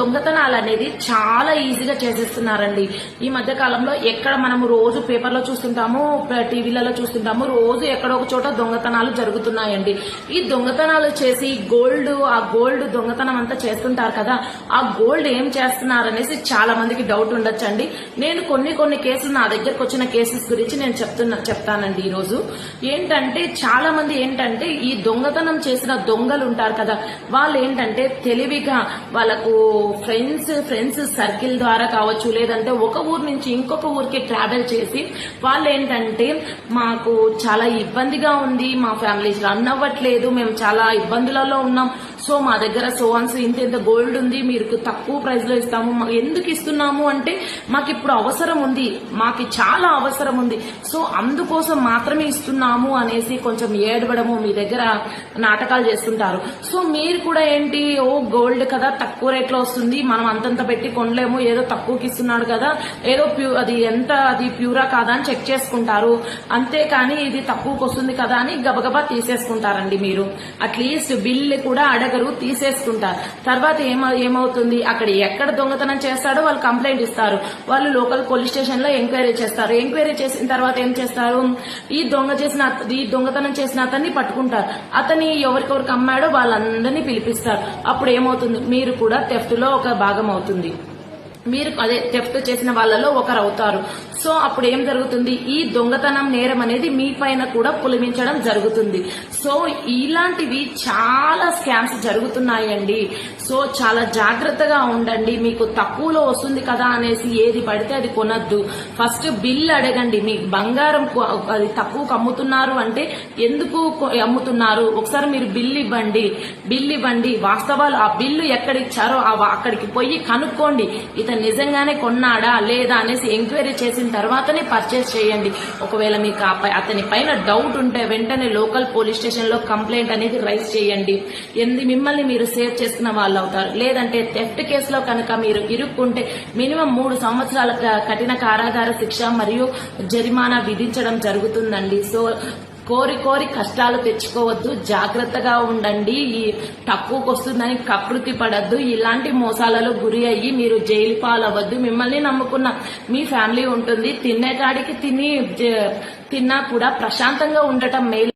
దొంగతనాలు అనేది చాలా ఈజీగా చేసేస్తున్నారండి. ఈ మధ్య కాలంలో ఎక్కడ మనము రోజు పేపర్లో చూస్తుంటాము, టీవీలలో చూస్తుంటాము, రోజు ఎక్కడో ఒక చోట దొంగతనాలు జరుగుతున్నాయండి. ఈ దొంగతనాలు చేసి ఆ గోల్డ్ దొంగతనం అంతా చేస్తుంటారు కదా, ఆ గోల్డ్ ఏం చేస్తున్నారనేసి చాలా మందికి డౌట్ ఉండొచ్చండి. నేను కొన్ని కేసులు, నా దగ్గరకు వచ్చిన కేసెస్ గురించి నేను చెప్తానండి. ఈ రోజు ఏంటంటే చాలా మంది ఏంటంటే ఈ దొంగతనం చేసిన దొంగలు ఉంటారు కదా, వాళ్ళు ఏంటంటే తెలివిగా వాళ్ళకు ఫ్రెండ్స్ సర్కిల్ ద్వారా కావచ్చు, లేదంటే ఒక ఊరు నుంచి ఇంకొక ఊరికి ట్రావెల్ చేసి వాళ్ళు ఏంటంటే మాకు చాలా ఇబ్బందిగా ఉంది, మా ఫ్యామిలీ రన్ అవ్వట్లేదు, మేము చాలా ఇబ్బందులలో ఉన్నాం, సో మా దగ్గర ఇంత గోల్డ్ ఉంది, మీరు తక్కువ ప్రైస్ లో ఇస్తాము. ఎందుకు ఇస్తున్నాము అంటే మాకు ఇప్పుడు అవసరం ఉంది, మాకు చాలా అవసరం ఉంది, సో అందుకోసం మాత్రమే ఇస్తున్నాము అనేసి కొంచెం ఏడవడము, మీ దగ్గర నాటకాలు చేస్తుంటారు. సో మీరు కూడా ఏంటి, గోల్డ్ కదా తక్కువ రేట్లో వస్తుంది, మనం అంతంత పెట్టి కొనలేము, ఏదో తక్కువకి ఇస్తున్నాడు కదా, ఏదో అది ప్యూరా కాదా అని చెక్ చేసుకుంటారు, అంతేకాని ఇది తక్కువకి వస్తుంది కదా అని గబగబా తీసేసుకుంటారండి. మీరు అట్లీస్ట్ బిల్ కూడా అడగరు, తీసేసుకుంటారు. తర్వాత ఏమవుతుంది, అక్కడ ఎక్కడ దొంగతనం చేస్తాడో వాళ్ళు కంప్లైంట్ ఇస్తారు, వాళ్ళు లోకల్ పోలీస్ స్టేషన్ లో ఎంక్వైరీ చేస్తారు. ఎంక్వైరీ చేసిన తర్వాత ఏం చేస్తారు, ఈ దొంగతనం చేసిన అతన్ని పట్టుకుంటారు. అతని ఎవరికెవరికి అమ్మాడో వాళ్ళందరినీ పిలిపిస్తారు. అప్పుడు ఏమవుతుంది, మీరు కూడా థెఫ్ట్ లో ఒక భాగం అవుతుంది, మీరు థెఫ్ట్ చేసిన వాళ్ళలో ఒకరు అవుతారు. సో అప్పుడు ఏం జరుగుతుంది, ఈ దొంగతనం నేరం అనేది మీ పైన కూడా పులిమించడం జరుగుతుంది. సో ఇలాంటివి చాలా స్కామ్స్ జరుగుతున్నాయండి. సో చాలా జాగ్రత్తగా ఉండండి. మీకు తక్కువలో వస్తుంది కదా అనేసి ఏది పడితే అది కొనద్దు. ఫస్ట్ బిల్ అడగండి. మీకు బంగారం అది తక్కువకు అమ్ముతున్నారు అంటే ఎందుకు అమ్ముతున్నారు, ఒకసారి మీరు బిల్ ఇవ్వండి. వాస్తవాలు ఆ బిల్లు ఎక్కడిచ్చారో అక్కడికి పోయి కనుక్కోండి, ఇతను నిజంగానే కొన్నాడా లేదా అనేసి ఎంక్వైరీ చేసిన తర్వాతనే పర్చేస్ చేయండి. ఒకవేళ మీకు అతని పైన డౌట్ ఉంటే వెంటనే లోకల్ పోలీస్ స్టేషన్ లో కంప్లైంట్ అనేది రైజ్ చేయండి. మిమ్మల్ని మీరు సేవ్ చేసుకున్న వాళ్ళు అవుతారు. లేదంటే థెఫ్ట్ కేసులో కనుక మీరు ఇరుక్కుంటే మినిమం 3 సంవత్సరాల కఠిన కారాగార శిక్ష మరియు జరిమానా విధించడం జరుగుతుందండి. సో కోరి కష్టాలు తెచ్చుకోవద్దు, జాగ్రత్తగా ఉండండి. ఈ తక్కువకు వస్తుందని కకృతి పడద్దు. ఇలాంటి మోసాలలో గురి అయ్యి మీరు జైలు పాలవద్దు. మిమ్మల్ని నమ్ముకున్న మీ ఫ్యామిలీ ఉంటుంది, తిన్నా కూడా ప్రశాంతంగా ఉండటం మేలు.